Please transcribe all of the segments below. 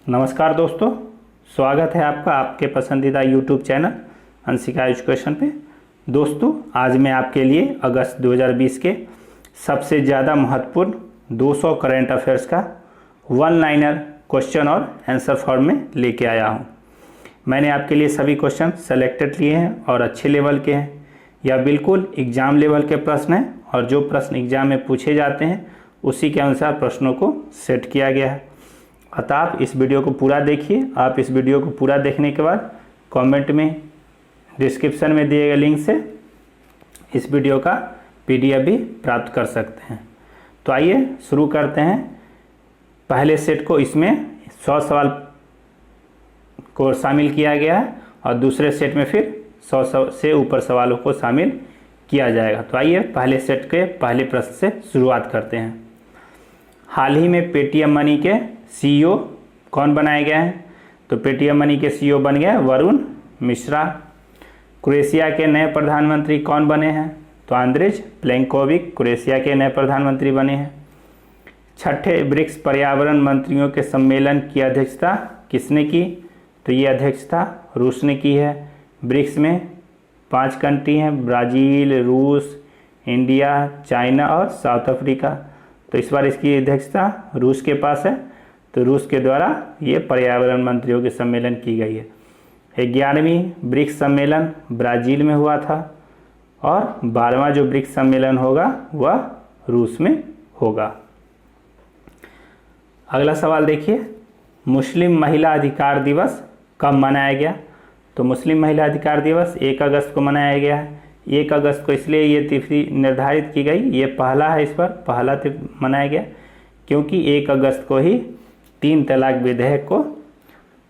नमस्कार दोस्तों, स्वागत है आपका आपके पसंदीदा YouTube चैनल अंशिका एजुकेशन पे। दोस्तों, आज मैं आपके लिए अगस्त 2020 के सबसे ज़्यादा महत्वपूर्ण 200 करंट अफेयर्स का वन लाइनर क्वेश्चन और आंसर फॉर्म में लेके आया हूँ। मैंने आपके लिए सभी क्वेश्चन सेलेक्टेड लिए हैं और अच्छे लेवल के हैं या बिल्कुल एग्ज़ाम लेवल के प्रश्न हैं, और जो प्रश्न एग्ज़ाम में पूछे जाते हैं उसी के अनुसार प्रश्नों को सेट किया गया है। अतः आप इस वीडियो को पूरा देखिए। आप इस वीडियो को पूरा देखने के बाद कमेंट में डिस्क्रिप्शन में दिए गए लिंक से इस वीडियो का PDF भी प्राप्त कर सकते हैं। तो आइए शुरू करते हैं। पहले सेट को इसमें 100 सवाल को शामिल किया गया है और दूसरे सेट में फिर 100 से ऊपर सवालों को शामिल किया जाएगा। तो आइए पहले सेट के पहले प्रश्न से शुरुआत करते हैं। हाल ही में पेटीएम मनी के CEO कौन बनाए गए हैं? तो पेटीएम मनी के CEO बन गए वरुण मिश्रा। क्रोएशिया के नए प्रधानमंत्री कौन बने हैं? तो आंद्रेज प्लेंकोविक क्रोएशिया के नए प्रधानमंत्री बने हैं। छठे ब्रिक्स पर्यावरण मंत्रियों के सम्मेलन की अध्यक्षता किसने की? तो ये अध्यक्षता रूस ने की है। ब्रिक्स में 5 कंट्री हैं, ब्राज़ील, रूस, इंडिया, चाइना और साउथ अफ्रीका। तो इस बार इसकी अध्यक्षता रूस के पास है। तो रूस के द्वारा ये पर्यावरण मंत्रियों के सम्मेलन की गई है। 11वीं ब्रिक्स सम्मेलन ब्राज़ील में हुआ था और 12वां जो ब्रिक्स सम्मेलन होगा वह रूस में होगा। अगला सवाल देखिए, मुस्लिम महिला अधिकार दिवस कब मनाया गया? तो मुस्लिम महिला अधिकार दिवस 1 अगस्त को मनाया गया है। 1 अगस्त को इसलिए ये तिथि निर्धारित की गई, ये पहला है, इस पर पहला तिथि मनाया गया क्योंकि 1 अगस्त को ही 3 तलाक विधेयक को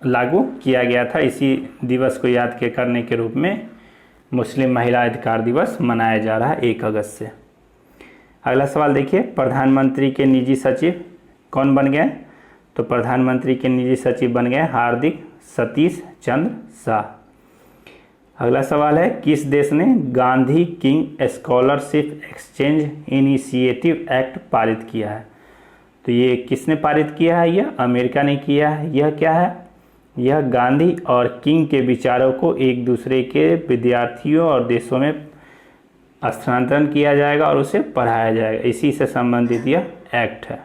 लागू किया गया था। इसी दिवस को याद के करने के रूप में मुस्लिम महिला अधिकार दिवस मनाया जा रहा है 1 अगस्त से। अगला सवाल देखिए, प्रधानमंत्री के निजी सचिव कौन बन गए? तो प्रधानमंत्री के निजी सचिव बन गए हार्दिक सतीश चंद्र शाह। अगला सवाल है, किस देश ने Gandhi king scholarship exchange initiative act पारित किया है? तो ये किसने पारित किया है? यह अमेरिका ने किया है। यह क्या है? यह गांधी और किंग के विचारों को एक दूसरे के विद्यार्थियों और देशों में स्थानांतरण किया जाएगा और उसे पढ़ाया जाएगा, इसी से संबंधित यह एक्ट है।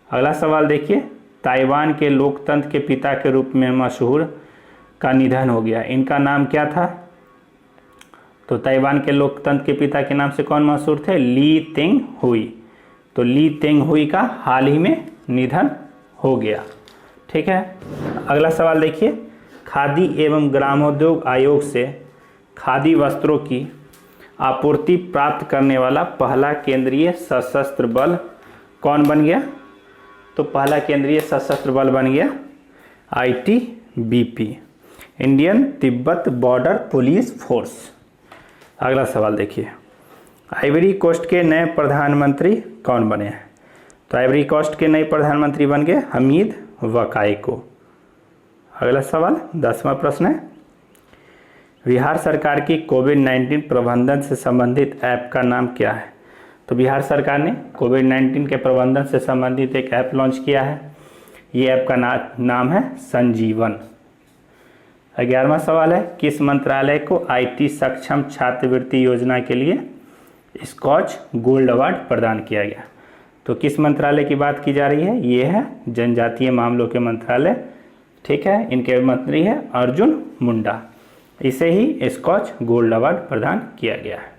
अगला सवाल देखिए, ताइवान के लोकतंत्र के पिता के रूप में मशहूर का निधन हो गया, इनका नाम क्या था? तो ताइवान के लोकतंत्र के पिता के नाम से कौन मशहूर थे? ली तेंग हुई। तो ली तेंग हुई का हाल ही में निधन हो गया। ठीक है। अगला सवाल देखिए, खादी एवं ग्रामोद्योग आयोग से खादी वस्त्रों की आपूर्ति प्राप्त करने वाला पहला केंद्रीय सशस्त्र बल कौन बन गया? तो पहला केंद्रीय सशस्त्र बल बन गया ITBP, Indian Tibet border police force. अगला सवाल देखिए, आइवरी कोस्ट के नए प्रधानमंत्री कौन बने हैं? तो आइवरी कोस्ट के नए प्रधानमंत्री बन गए हमीद वकायको। अगला सवाल 10वां प्रश्न है, बिहार सरकार की कोविड-19 प्रबंधन से संबंधित ऐप का नाम क्या है? तो बिहार सरकार ने कोविड-19 के प्रबंधन से संबंधित एक ऐप लॉन्च किया है। ये ऐप का नाम है संजीवन। 11वां सवाल है, किस मंत्रालय को IT सक्षम छात्रवृत्ति योजना के लिए स्कॉच गोल्ड अवार्ड प्रदान किया गया? तो किस मंत्रालय की बात की जा रही है? ये है जनजातीय मामलों के मंत्रालय। ठीक है, इनके मंत्री है अर्जुन मुंडा। इसे ही स्कॉच गोल्ड अवार्ड प्रदान किया गया है।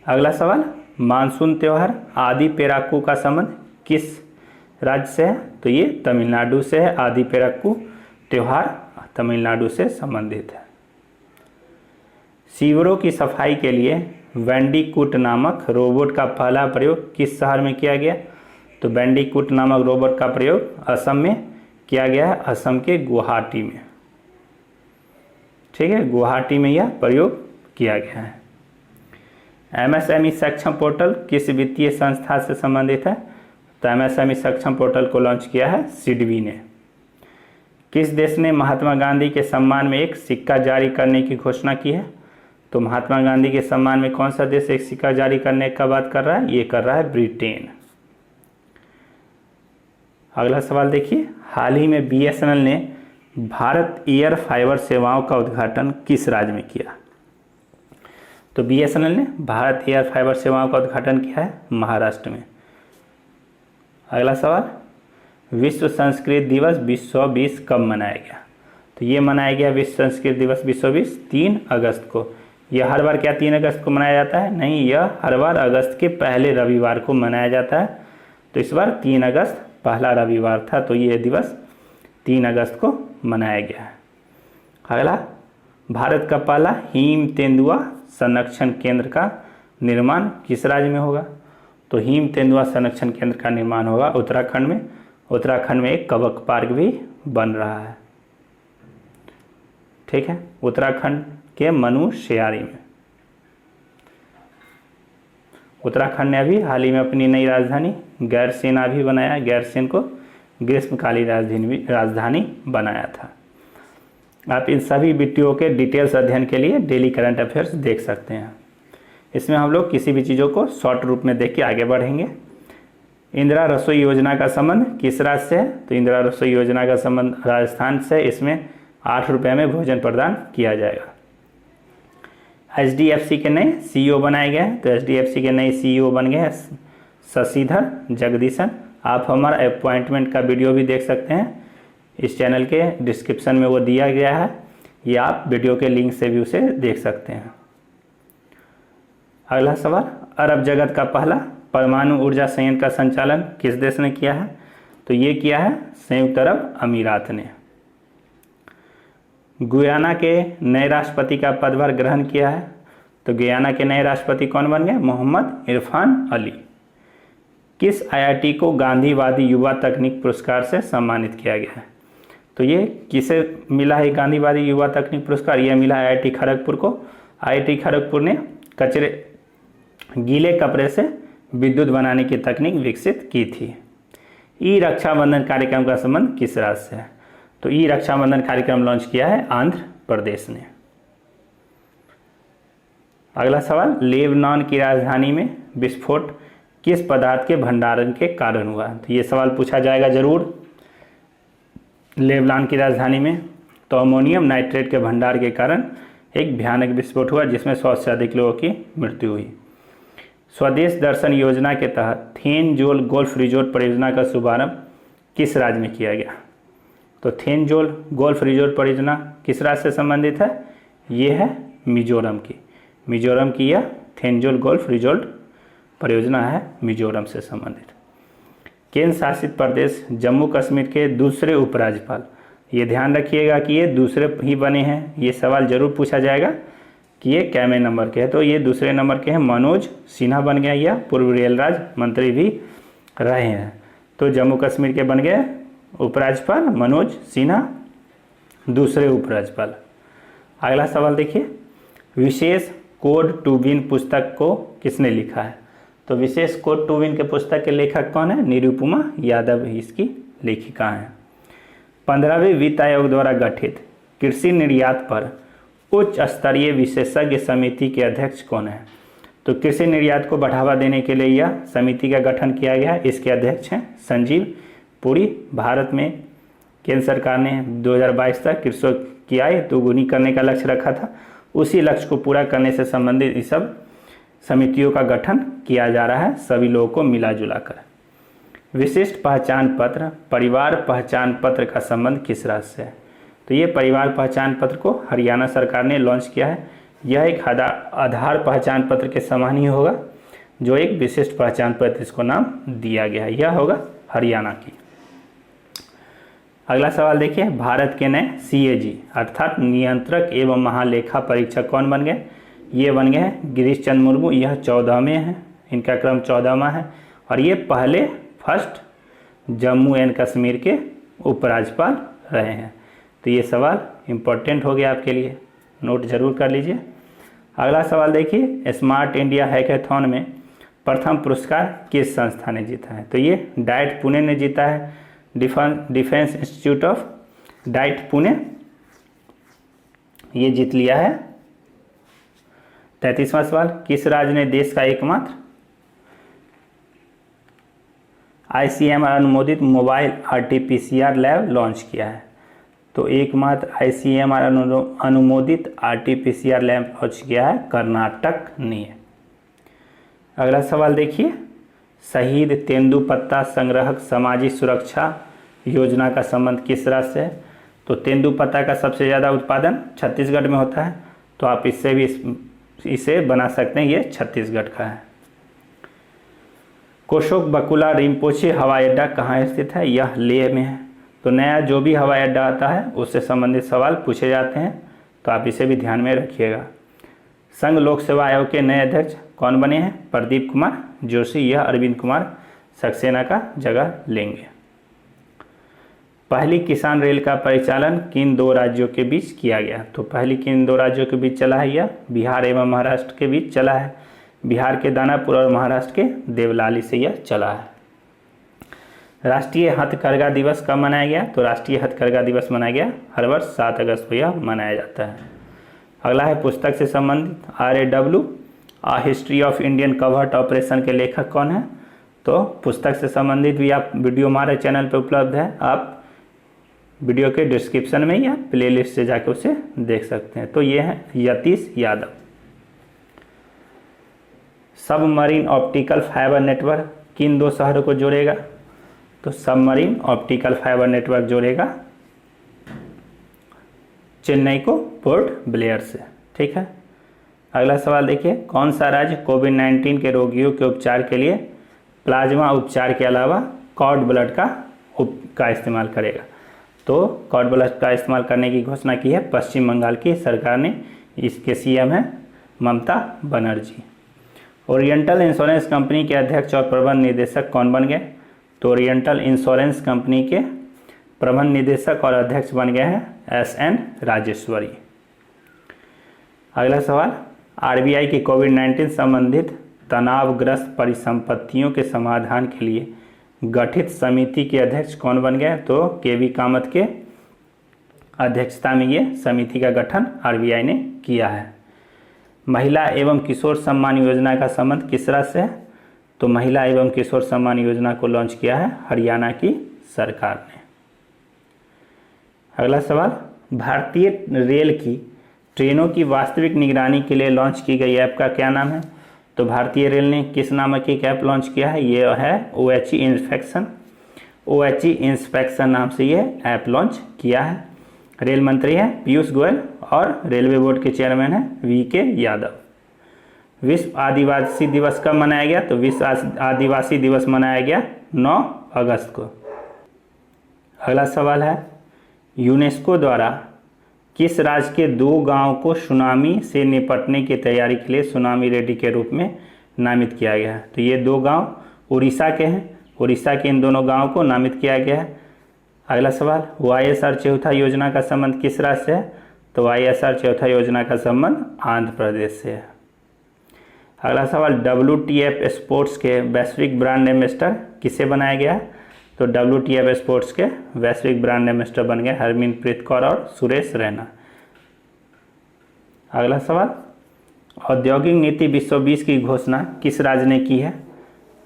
अगला सवाल, मानसून त्यौहार आदि पेराकू का संबंध किस राज्य से है? तो ये तमिलनाडु से है। आदि पेराकू त्यौहार तमिलनाडु से संबंधित है। सीवरों की सफाई के लिए बैंडिकूट नामक रोबोट का पहला प्रयोग किस शहर में किया गया? तो बैंडिकूट नामक रोबोट का प्रयोग असम में किया गया है, असम के गुवाहाटी में। ठीक है, गुवाहाटी में यह प्रयोग किया गया है। MSME सक्षम पोर्टल किस वित्तीय संस्था से संबंधित है? तो MSME सक्षम पोर्टल को लॉन्च किया है सिडबी ने। किस देश ने महात्मा गांधी के सम्मान में एक सिक्का जारी करने की घोषणा की है? तो महात्मा गांधी के सम्मान में कौन सा देश एक सिक्का जारी करने का बात कर रहा है? ये कर रहा है ब्रिटेन। अगला सवाल देखिए, हाल ही में BSNL ने भारत एयर फाइबर सेवाओं का उद्घाटन किस राज्य में किया? तो BSNL ने भारत एयर फाइबर सेवाओं का उद्घाटन किया है महाराष्ट्र में। अगला सवाल, विश्व संस्कृत दिवस 2020 कब मनाया गया? तो ये मनाया गया विश्व संस्कृत दिवस 2020 3 अगस्त को। यह हर बार क्या 3 अगस्त को मनाया जाता है? नहीं, यह हर बार अगस्त के पहले रविवार को मनाया जाता है। तो इस बार 3 अगस्त पहला रविवार था, तो ये दिवस 3 अगस्त को मनाया गया है। अगला, भारत का पहला हिम तेंदुआ संरक्षण केंद्र का निर्माण किस राज्य में होगा? तो हिम तेंदुआ संरक्षण केंद्र का निर्माण होगा उत्तराखंड में। उत्तराखंड में एक कवक पार्क भी बन रहा है। ठीक है, उत्तराखंड के मनुष्यारी में। उत्तराखंड ने अभी हाल ही में अपनी नई राजधानी गैरसेना भी बनाया। गैरसेन को ग्रीष्मकालीन राजधानी बनाया था। आप इन सभी वीडियो के डिटेल्स अध्ययन के लिए डेली करंट अफेयर्स देख सकते हैं। इसमें हम लोग किसी भी चीज़ों को शॉर्ट रूप में देख के आगे बढ़ेंगे। इंदिरा रसोई योजना का संबंध किस राज्य से है? तो इंदिरा रसोई योजना का संबंध राजस्थान से। इसमें 8 रुपये में भोजन प्रदान किया जाएगा। HDFC के नए CEO बनाए गए हैं। तो HDFC के नए CEO बन गए हैं शशिधर जगदीशन। आप हमारा अपॉइंटमेंट का वीडियो भी देख सकते हैं, इस चैनल के डिस्क्रिप्शन में वो दिया गया है, या आप वीडियो के लिंक से भी उसे देख सकते हैं। अगला सवाल, अरब जगत का पहला परमाणु ऊर्जा संयंत्र का संचालन किस देश ने किया है? तो ये किया है संयुक्त अरब अमीरात ने। गुयाना के नए राष्ट्रपति का पदभार ग्रहण किया है। तो गुयाना के नए राष्ट्रपति कौन बन गए? मोहम्मद इरफान अली। किस IIT को गांधीवादी युवा तकनीक पुरस्कार से सम्मानित किया गया है? तो ये किसे मिला है गांधीवादी युवा तकनीक पुरस्कार? ये मिला IIT खड़गपुर को। IIT खड़गपुर ने गीले कपड़े से विद्युत बनाने की तकनीक विकसित की थी। ई रक्षाबंधन कार्यक्रम का संबंध किस राज्य से है? तो ई रक्षाबंधन कार्यक्रम लॉन्च किया है आंध्र प्रदेश ने। अगला सवाल, लेबनान की राजधानी में विस्फोट किस पदार्थ के भंडारण के कारण हुआ? तो ये सवाल पूछा जाएगा जरूर। लेबनान की राजधानी में तो अमोनियम नाइट्रेट के भंडार के कारण एक भयानक विस्फोट हुआ, जिसमें 100 से अधिक लोगों की मृत्यु हुई। स्वदेश दर्शन योजना के तहत थेनजोल गोल्फ रिजोर्ट परियोजना का शुभारंभ किस राज्य में किया गया? तो थेनजोल गोल्फ रिजोर्ट परियोजना किस राज्य से संबंधित है? ये है मिजोरम की। मिजोरम की यह थेनजोल गोल्फ रिजोर्ट परियोजना है मिजोरम से संबंधित। केंद्र शासित प्रदेश जम्मू कश्मीर के दूसरे उपराज्यपाल, ये ध्यान रखिएगा कि ये दूसरे ही बने हैं। ये सवाल जरूर पूछा जाएगा कि ये कैमे नंबर के हैं। तो ये दूसरे नंबर के हैं, मनोज सिन्हा बन गया। या पूर्व रेल राज्य मंत्री भी रहे हैं। तो जम्मू कश्मीर के बन गए उपराज्यपाल मनोज सिन्हा, दूसरे उपराज्यपाल। अगला सवाल देखिए, विशेष कोड टू विन पुस्तक को किसने लिखा है? तो विशेष कोड टू विन के पुस्तक के लेखक कौन है? निरुपमा यादव ही इसकी लेखिका हैं। 15वें वित्त आयोग द्वारा गठित कृषि निर्यात पर उच्च स्तरीय विशेषज्ञ समिति के अध्यक्ष कौन है? तो कृषि निर्यात को बढ़ावा देने के लिए यह समिति का गठन किया गया है। इसके अध्यक्ष हैं संजीव पुरी। भारत में केंद्र सरकार ने 2022 तक कृषकों की आय दोगुनी करने का लक्ष्य रखा था। उसी लक्ष्य को पूरा करने से संबंधित इस सब समितियों का गठन किया जा रहा है, सभी लोगों को मिला जुला कर। विशिष्ट पहचान पत्र, परिवार पहचान पत्र का संबंध किस राज्य से है? तो ये परिवार पहचान पत्र को हरियाणा सरकार ने लॉन्च किया है। यह एक आधार पहचान पत्र के समान ही होगा, जो एक विशिष्ट पहचान पत्र इसको नाम दिया गया है। यह होगा हरियाणा की। अगला सवाल देखिए, भारत के नए CAG अर्थात नियंत्रक एवं महालेखा परीक्षक कौन बन गए? ये बन गए हैं गिरीश चंद्र मुर्मू। यह 14वें हैं, इनका क्रम 14वां है। और ये पहले फर्स्ट जम्मू एंड कश्मीर के उपराज्यपाल रहे हैं। तो ये सवाल इम्पोर्टेंट हो गया आपके लिए, नोट जरूर कर लीजिए। अगला सवाल देखिए, स्मार्ट इंडिया हैकाथॉन में प्रथम पुरस्कार किस संस्था ने जीता है? तो ये डाइट पुणे ने जीता है। Defence institute of diet Pune ये जीत लिया है। 33वां सवाल, किस राज्य ने देश का एकमात्र ICMR अनुमोदित मोबाइल RT-PCR लैब लॉन्च किया है? तो एकमात्र ICMR अनुमोदित RT-PCR लैब लॉन्च किया है कर्नाटक ने। अगला सवाल देखिए, शहीद तेंदुपत्ता संग्रहक सामाजिक सुरक्षा योजना का संबंध किस राज्य से है? तो तेंदुपत्ता का सबसे ज़्यादा उत्पादन छत्तीसगढ़ में होता है, तो आप इससे भी इसे बना सकते हैं, ये छत्तीसगढ़ का है। कोशोक बकुला रिम्पोचे हवाई अड्डा कहाँ स्थित है? यह लेह में है। तो नया जो भी हवाई अड्डा आता है उससे संबंधित सवाल पूछे जाते हैं, तो आप इसे भी ध्यान में रखिएगा। संघ लोक सेवा आयोग के नए अध्यक्ष कौन बने हैं? प्रदीप कुमार जोशी। यह अरविंद कुमार सक्सेना का जगह लेंगे। पहली किसान रेल का परिचालन किन दो राज्यों के बीच किया गया? तो पहली किन दो राज्यों के बीच चला है? यह बिहार एवं महाराष्ट्र के बीच चला है। बिहार के दानापुर और महाराष्ट्र के देवलाली से यह चला है। राष्ट्रीय हथकरघा दिवस कब मनाया गया? तो राष्ट्रीय हथकरघा दिवस मनाया गया हर वर्ष 7 अगस्त को यह मनाया जाता है। अगला है पुस्तक से संबंधित RAW a history of Indian covert operation के लेखक कौन है? तो पुस्तक से संबंधित भी आप वीडियो हमारे चैनल पर उपलब्ध है, आप वीडियो के डिस्क्रिप्शन में या प्लेलिस्ट से जाकर उसे देख सकते हैं। तो ये है Yatish Yadav. Submarine optical fibre network किन दो शहरों को जोड़ेगा? तो सबमरीन ऑप्टिकल फाइबर नेटवर्क जोड़ेगा चेन्नई को पोर्ट ब्लेयर से। ठीक है, अगला सवाल देखिए, कौन सा राज्य कोविड-19 के रोगियों के उपचार के लिए प्लाज्मा उपचार के अलावा कॉर्ड ब्लड का इस्तेमाल करेगा? तो कॉर्ड ब्लड का इस्तेमाल करने की घोषणा की है पश्चिम बंगाल की सरकार ने। इसके CM है Mamata Banerjee. Oriental insurance company के अध्यक्ष और प्रबंध निदेशक कौन बन गए? तो ओरिएंटल इंश्योरेंस कंपनी के प्रबंध निदेशक और अध्यक्ष बन गए हैं SN राजेश्वरी। अगला सवाल, RBI की कोविड-19 संबंधित तनावग्रस्त परिसंपत्तियों के समाधान के लिए गठित समिति के अध्यक्ष कौन बन गए? तो KV कामत के अध्यक्षता में ये समिति का गठन RBI ने किया है। महिला एवं किशोर सम्मान योजना का संबंध किस राज्य से है? तो महिला एवं किशोर सम्मान योजना को लॉन्च किया है हरियाणा की सरकार ने। अगला सवाल, भारतीय रेल की ट्रेनों की वास्तविक निगरानी के लिए लॉन्च की गई ऐप का क्या नाम है? तो भारतीय रेल ने किस नामक एक ऐप लॉन्च किया है? ये है OHE इंस्पेक्शन। OHE इंस्पेक्शन नाम से ये ऐप लॉन्च किया है। रेल मंत्री है पीयूष गोयल और रेलवे बोर्ड के चेयरमैन है VK यादव। विश्व आदिवासी दिवस कब मनाया गया? तो विश्व आदिवासी दिवस मनाया गया 9 अगस्त को। अगला सवाल है, यूनेस्को द्वारा किस राज्य के 2 गांव को सुनामी से निपटने की तैयारी के लिए सुनामी रेडी के रूप में नामित किया गया है? तो ये 2 गांव उड़ीसा के हैं। उड़ीसा के इन दोनों गांवों को नामित किया गया है। अगला सवाल, YSR चौथा योजना का संबंध किस राज्य से है? तो YSR चौथा योजना का संबंध आंध्र प्रदेश से है। अगला सवाल, WTF स्पोर्ट्स के वैश्विक ब्रांड एम्बेसडर किसे बनाया गया है? तो WTF स्पोर्ट्स के वैश्विक ब्रांड एम्बेसडर बन गए हरमनप्रीत कौर और सुरेश रैना। अगला सवाल, औद्योगिक नीति 2020 की घोषणा किस राज्य ने की है?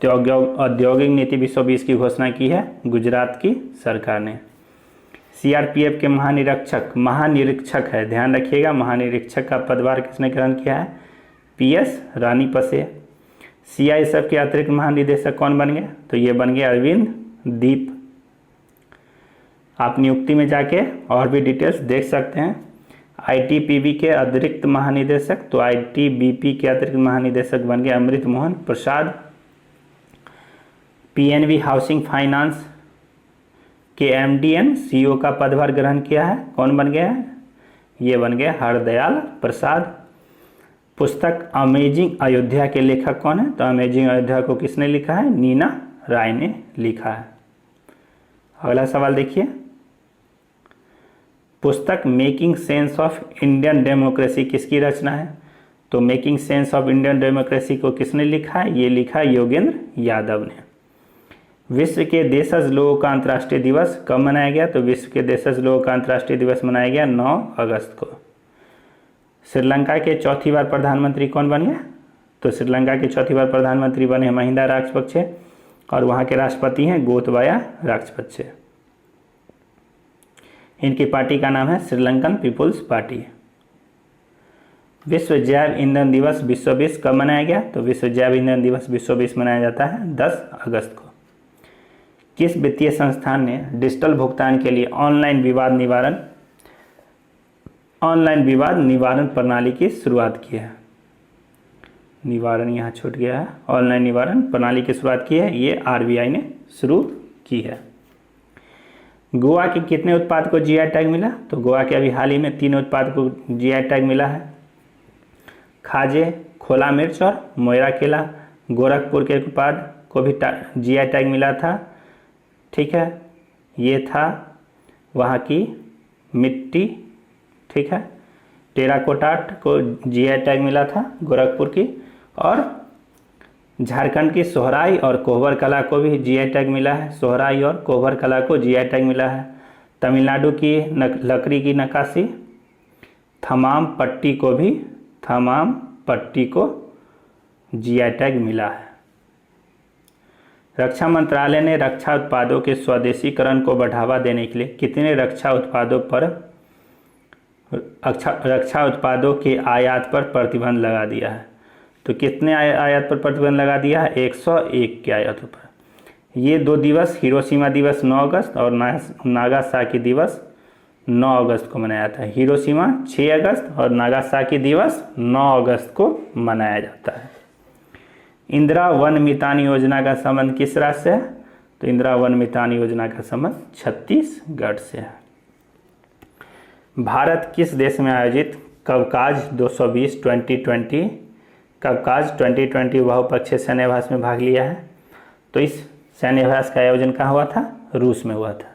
तो औद्योगिक नीति 2020 की घोषणा की है गुजरात की सरकार ने। CRPF के महानिरीक्षक है, ध्यान रखिएगा, महानिरीक्षक का पदभार किसने ग्रहण किया है? PS रानीपसे। CISF के अतिरिक्त महानिदेशक कौन बन गए? तो ये बन गए अरविंद दीप। आप नियुक्ति में जाके और भी डिटेल्स देख सकते हैं। ITBP के अतिरिक्त महानिदेशक, तो ITBP के अतिरिक्त महानिदेशक बन गए अमृत Mohan Prasad. PNB housing finance के MD CEO का पदभार ग्रहण किया है, कौन बन गया है? ये बन गए हरदयाल प्रसाद। पुस्तक अमेजिंग अयोध्या के लेखक कौन है? तो अमेजिंग अयोध्या को किसने लिखा है? नीना राय ने लिखा है। अगला सवाल देखिए, पुस्तक making sense of Indian democracy किसकी रचना है? तो making sense of Indian democracy को किसने लिखा है? ये लिखा है योगेंद्र यादव ने। विश्व के देशज लोगों का अंतर्राष्ट्रीय दिवस कब मनाया गया? तो विश्व के देशज लोगों का अंतर्राष्ट्रीय दिवस मनाया गया 9 अगस्त को। श्रीलंका के चौथी बार प्रधानमंत्री कौन बन गए? तो श्रीलंका के चौथी बार प्रधानमंत्री बने महिंदा राजपक्षे। और वहाँ के राष्ट्रपति हैं गोतबाया राजपक्षे। इनकी पार्टी का नाम है श्रीलंकन पीपुल्स पार्टी। विश्व जैव ईंधन दिवस विश्व 20 कब मनाया गया? तो विश्व जैव ईंधन दिवस विश्व 20 मनाया जाता है 10 अगस्त को। किस वित्तीय संस्थान ने डिजिटल भुगतान के लिए ऑनलाइन विवाद निवारण प्रणाली की शुरुआत की है? निवारण यहाँ छूट गया है। ऑनलाइन निवारण प्रणाली की शुरुआत की है, ये आरबीआई ने शुरू की है। गोवा के कितने उत्पाद को जीआई टैग मिला? तो गोवा के अभी हाल ही में 3 उत्पाद को जीआई टैग मिला है, खाजे, खोला मिर्च और मोयरा केला। गोरखपुर के उत्पाद को भी जीआई टैग मिला था। ठीक है, ये था वहाँ की मिट्टी। ठीक है, टेराकोटाट को जीआई टैग मिला था गोरखपुर की। और झारखंड की सोहराई और कोहबर कला को भी जीआई टैग मिला है। सोहराई और कोहबर कला को जीआई टैग मिला है। तमिलनाडु की लकड़ी की नक्काशी थमाम पट्टी को जीआई टैग मिला है। रक्षा मंत्रालय ने रक्षा उत्पादों के स्वदेशीकरण को बढ़ावा देने के लिए कितने रक्षा उत्पादों के आयात पर प्रतिबंध लगा दिया है? तो कितने आयात पर प्रतिबंध लगा दिया है? 101 के आयातों पर। ये 2 दिवस, हिरोशिमा दिवस 9 अगस्त और नागासाकी दिवस 9 अगस्त को मनाया जाता है। हिरोशिमा 6 अगस्त और नागासाकी दिवस 9 अगस्त को मनाया जाता है। इंदिरा वन मितान योजना का संबंध किस राज्य से है? तो इंदिरा वन मितान योजना का संबंध छत्तीसगढ़ से है। भारत किस देश में आयोजित कवकाज 2020 बहुपक्षीय सैन्याभ्यास में भाग लिया है? तो इस सैन्याभ्यास का आयोजन कहाँ हुआ था? रूस में हुआ था।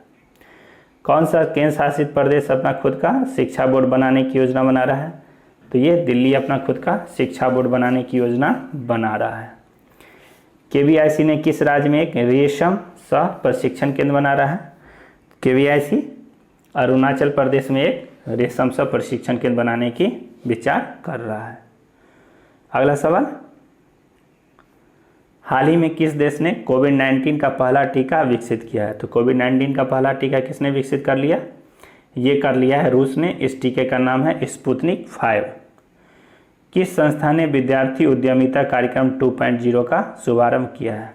कौन सा केंद्र शासित प्रदेश अपना खुद का शिक्षा बोर्ड बनाने की योजना बना रहा है? तो ये दिल्ली अपना खुद का शिक्षा बोर्ड बनाने की योजना बना रहा है। केवीआईसी ने किस राज्य में एक रेशम सह प्रशिक्षण केंद्र बना रहा है? केवीआईसी अरुणाचल प्रदेश में एक रेशम सह प्रशिक्षण केंद्र बनाने की विचार कर रहा है। अगला सवाल, हाल ही में किस देश ने कोविड-19 का पहला टीका विकसित किया है? तो कोविड-19 का पहला टीका किसने विकसित कर लिया? ये कर लिया है रूस ने। इस टीके का नाम है स्पुतनिक 5। किस संस्था ने विद्यार्थी उद्यमिता कार्यक्रम 2.0 का शुभारंभ किया है?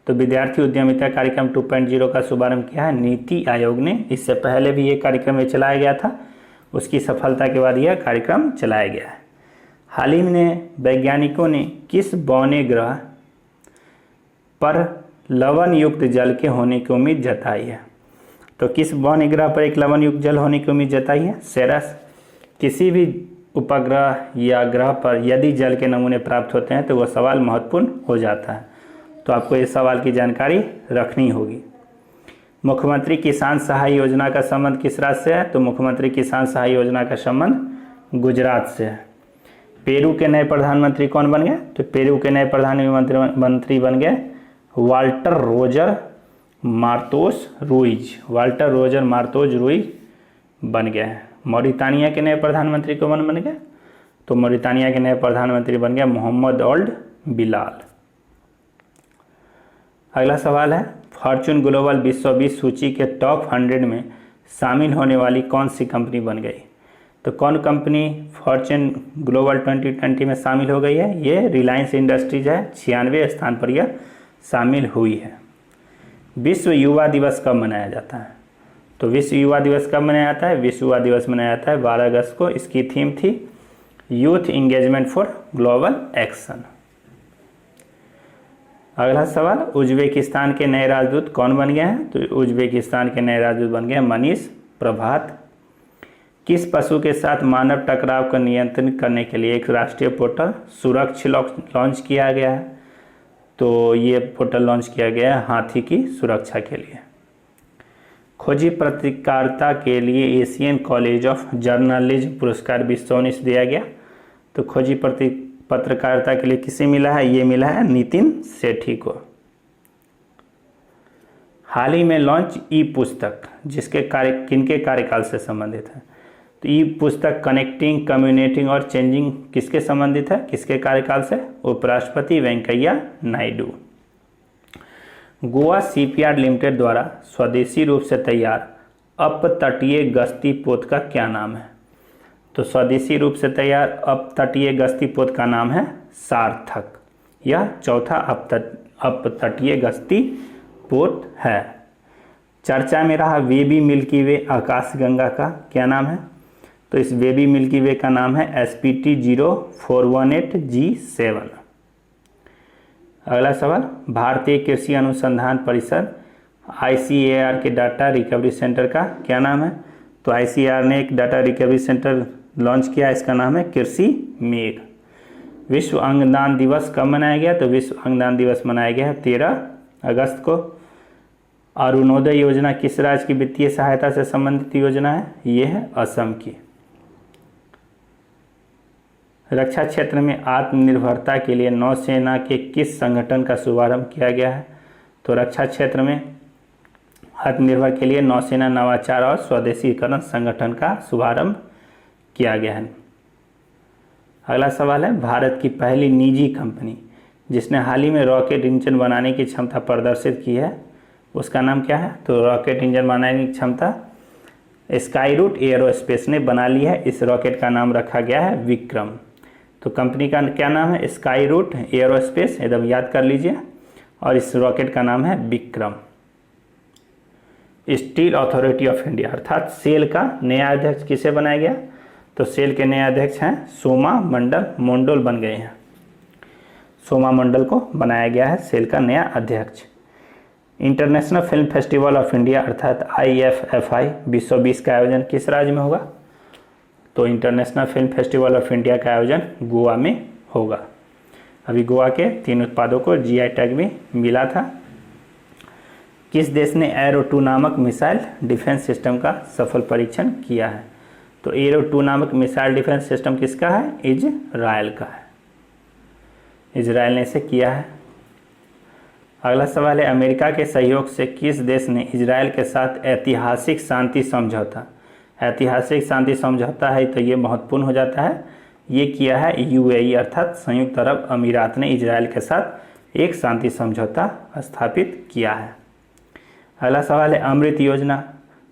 तो विद्यार्थी उद्यमिता कार्यक्रम 2.0 का शुभारंभ किया है नीति आयोग ने। इससे पहले भी ये कार्यक्रम में चलाया गया था, उसकी सफलता के बाद यह कार्यक्रम चलाया गया है। हाल ही में वैज्ञानिकों ने किस बौने ग्रह पर लवण युक्त जल के होने की उम्मीद जताई है? तो किस बौने ग्रह पर एक लवण युक्त जल होने की उम्मीद जताई है? सेरस। किसी भी उपग्रह या ग्रह पर यदि जल के नमूने प्राप्त होते हैं तो वह सवाल महत्वपूर्ण हो जाता है, तो आपको इस सवाल की जानकारी रखनी होगी। मुख्यमंत्री किसान सहाय योजना का संबंध किस राज्य से है? तो मुख्यमंत्री किसान सहाय योजना का संबंध गुजरात से है। पेरू के नए प्रधानमंत्री कौन बन गए? तो पेरू के नए प्रधानमंत्री बन गए वाल्टर रोजर मार्तोस रुइज बन गए हैं। मॉरिटानिया के नए प्रधानमंत्री कौन बन गए? तो मॉरिटानिया के नए प्रधानमंत्री बन गए मोहम्मद ओल्ड बिलाल। अगला सवाल है, फॉर्च्यून ग्लोबल विश्व 20 सूची के टॉप 100 में शामिल होने वाली कौन सी कंपनी बन गई? तो कौन कंपनी फॉर्च्यून ग्लोबल 2020 में शामिल हो गई है? ये रिलायंस इंडस्ट्रीज है। 96वें स्थान पर यह शामिल हुई है। विश्व युवा दिवस कब मनाया जाता है? तो विश्व युवा दिवस कब मनाया जाता है? विश्व युवा दिवस मनाया जाता है 12 अगस्त को। इसकी थीम थी youth engagement for global action. अगला सवाल, उज्बेकिस्तान के नए राजदूत कौन बन गए हैं? तो उज्बेकिस्तान के नए राजदूत बन गए मनीष प्रभात। किस पशु के साथ मानव टकराव को नियंत्रित करने के लिए एक राष्ट्रीय पोर्टल सुरक्षा लॉन्च किया गया है? तो ये पोर्टल लॉन्च किया गया है हाथी की सुरक्षा के लिए। खोजी पत्रकारिता के लिए एशियन कॉलेज ऑफ जर्नलिज्म पुरस्कार 2019 दिया गया। तो खोजी पत्रकारिता के लिए किसे मिला है? ये मिला है नितिन सेठी को। हाल ही में लॉन्च ई पुस्तक किनके कार्यकाल से संबंधित है? तो ई पुस्तक कनेक्टिंग, कम्युनिकेटिंग और चेंजिंग किसके संबंधित है? किसके कार्यकाल से? उपराष्ट्रपति वेंकैया नायडू। गोवा शिपयार्ड लिमिटेड द्वारा स्वदेशी रूप से तैयार अपतटीय गश्ती पोत का क्या नाम है? तो स्वदेशी रूप से तैयार अपतटीय गश्ती पोत का नाम है सार्थक। यह चौथा अपतटीय गश्ती पोत है। चर्चा में रहा बेबी मिल्की वे आकाशगंगा का क्या नाम है? तो इस बेबी मिल्की वे का नाम है SPT0418G7। अगला सवाल, भारतीय कृषि अनुसंधान परिषद ICAR के डाटा रिकवरी सेंटर का क्या नाम है? तो ICAR ने एक डाटा रिकवरी सेंटर लॉन्च किया, इसका नाम है कृषि मेघ। विश्व अंगदान दिवस कब मनाया गया? तो विश्व अंगदान दिवस मनाया गया है 13 अगस्त को। अरुणोदय योजना किस राज्य की वित्तीय सहायता से संबंधित योजना है? ये है असम की। रक्षा क्षेत्र में आत्मनिर्भरता के लिए नौसेना के किस संगठन का शुभारंभ किया गया है? तो रक्षा क्षेत्र में आत्मनिर्भर के लिए नौसेना नवाचार और स्वदेशीकरण संगठन का शुभारंभ किया गया है। अगला सवाल है, भारत की पहली निजी कंपनी जिसने हाल ही में रॉकेट इंजन बनाने की क्षमता प्रदर्शित की है, उसका नाम क्या है? तो रॉकेट इंजन बनाने की क्षमता स्काईरूट एयरोस्पेस ने बना ली है। इस रॉकेट का नाम रखा गया है विक्रम। तो कंपनी का क्या नाम है? स्काईरूट एयरोस्पेस, एकदम याद कर लीजिए। और इस रॉकेट का नाम है Vikram. Steel authority of India अर्थात सेल का नया अध्यक्ष किसे बनाया गया? तो सेल के नए अध्यक्ष हैं सोमा मंडल बन गए हैं। सोमा मंडल को बनाया गया है सेल का नया अध्यक्ष। International film festival of India अर्थात IFFI 2020 का आयोजन किस राज्य में होगा? तो international film festival of India का आयोजन गोवा में होगा। अभी गोवा के 3 उत्पादों को GI टैग भी मिला था। किस देश ने एरो 2 नामक मिसाइल डिफेंस सिस्टम का सफल परीक्षण किया है? तो एरो 2 नामक मिसाइल डिफेंस सिस्टम किसका है? इजराइल का है। इजराइल ने इसे किया है। अगला सवाल है, अमेरिका के सहयोग से किस देश ने इजराइल के साथ ऐतिहासिक शांति समझौता है तो ये महत्वपूर्ण हो जाता है, ये किया है UAE अर्थात संयुक्त अरब अमीरात ने इजराइल के साथ एक शांति समझौता स्थापित किया है। अगला सवाल है, अमृत योजना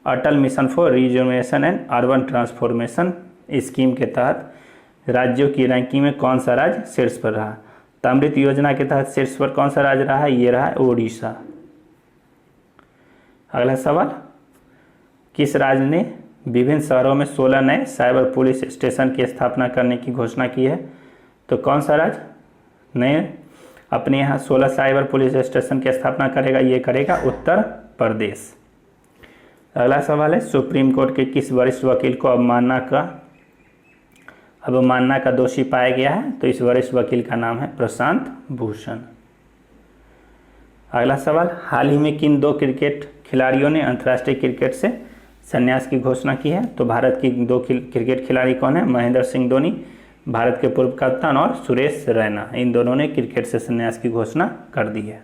Atal mission for regeneration and urban transformation scheme के तहत राज्यों की रैंकिंग में कौन सा राज्य शीर्ष पर रहा? तो अमृत योजना के तहत शीर्ष पर कौन सा राज्य रहा है? ये रहा ओडिशा। अगला सवाल, किस राज्य ने विभिन्न शहरों में 16 नए साइबर पुलिस स्टेशन की स्थापना करने की घोषणा की है? तो कौन सा राज्य नए अपने यहाँ 16 साइबर पुलिस स्टेशन की स्थापना करेगा? ये करेगा उत्तर प्रदेश। अगला सवाल है, सुप्रीम कोर्ट के किस वरिष्ठ वकील को अवमानना का दोषी पाया गया है? तो इस वरिष्ठ वकील का नाम है प्रशांत भूषण। अगला सवाल, हाल ही में किन 2 क्रिकेट खिलाड़ियों ने अंतर्राष्ट्रीय क्रिकेट से संन्यास की घोषणा की है? तो भारत की 2 क्रिकेट खिलाड़ी कौन है? महेंद्र सिंह धोनी भारत के पूर्व कप्तान और सुरेश रैना, इन दोनों ने क्रिकेट से संन्यास की घोषणा कर दी है,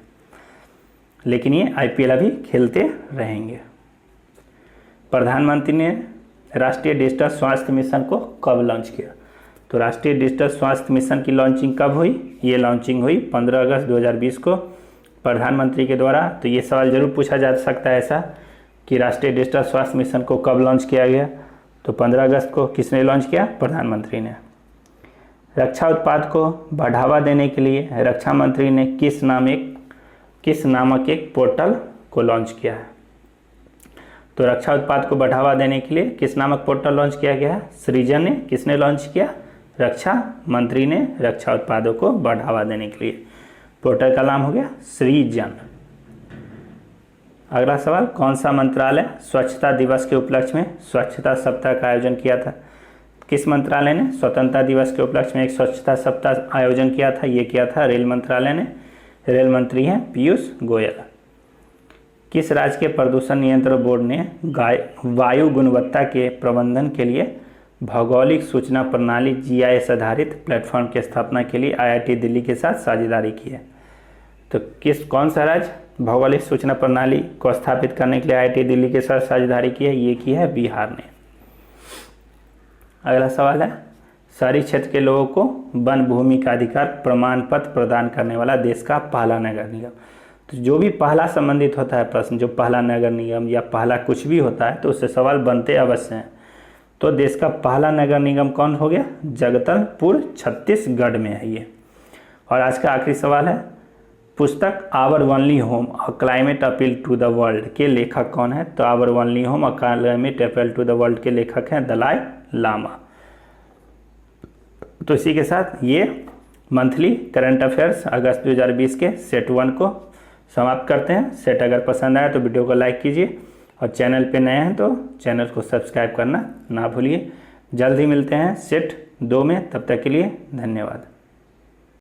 लेकिन ये IPL अभी खेलते रहेंगे। प्रधानमंत्री ने राष्ट्रीय डिजिटल स्वास्थ्य मिशन को कब लॉन्च किया? तो राष्ट्रीय डिजिटल स्वास्थ्य मिशन की लॉन्चिंग कब हुई? ये लॉन्चिंग हुई 15 अगस्त 2020 को प्रधानमंत्री के द्वारा। तो ये सवाल जरूर पूछा जा सकता है ऐसा कि राष्ट्रीय डिजिटल स्वास्थ्य मिशन को कब लॉन्च किया गया? तो 15 अगस्त को किसने लॉन्च किया? प्रधानमंत्री ने। रक्षा उत्पाद को बढ़ावा देने के लिए रक्षा मंत्री ने किस नामक एक पोर्टल को लॉन्च किया है? तो रक्षा उत्पाद को बढ़ावा देने के लिए किस नामक पोर्टल लॉन्च किया गया है? सृजन ने। किसने लॉन्च किया? रक्षा मंत्री ने रक्षा उत्पादों को बढ़ावा देने के लिए। पोर्टल का नाम हो गया सृजन। अगला सवाल, कौन सा मंत्रालय स्वच्छता दिवस के उपलक्ष्य में स्वच्छता सप्ताह का आयोजन किया था? किस मंत्रालय ने स्वतंत्रता दिवस के उपलक्ष्य में एक स्वच्छता सप्ताह आयोजन किया था? ये किया था रेल मंत्रालय ने। रेल मंत्री हैं पीयूष गोयल। किस राज्य के प्रदूषण नियंत्रण बोर्ड ने वायु गुणवत्ता के प्रबंधन के लिए भौगोलिक सूचना प्रणाली GIS आधारित प्लेटफॉर्म की स्थापना के लिए IIT दिल्ली के साथ साझेदारी की है? तो कौन सा राज्य भौगोलिक सूचना प्रणाली को स्थापित करने के लिए IIT दिल्ली के साथ साझेदारी की है? ये की है बिहार ने। अगला सवाल है, शहरी क्षेत्र के लोगों को वन भूमि का अधिकार प्रमाण पत्र प्रदान करने वाला देश का पहला नगर निगम। तो जो भी पहला संबंधित होता है प्रश्न, जो पहला नगर निगम या पहला कुछ भी होता है तो उससे सवाल बनते अवश्य हैं। तो देश का पहला नगर निगम कौन हो गया? जगदलपुर छत्तीसगढ़ में है ये। और आज का आखिरी सवाल है, पुस्तक our only home a climate appeal to the world के लेखक कौन है? तो our only home a climate appeal to the world के लेखक हैं दलाई लामा। तो इसी के साथ ये मंथली करंट अफेयर्स अगस्त 2020 के सेट 1 को समाप्त करते हैं। सेट अगर पसंद आया तो वीडियो को लाइक कीजिए और चैनल पे नए हैं तो चैनल को सब्सक्राइब करना ना भूलिए। जल्द ही मिलते हैं सेट 2 में, तब तक के लिए धन्यवाद।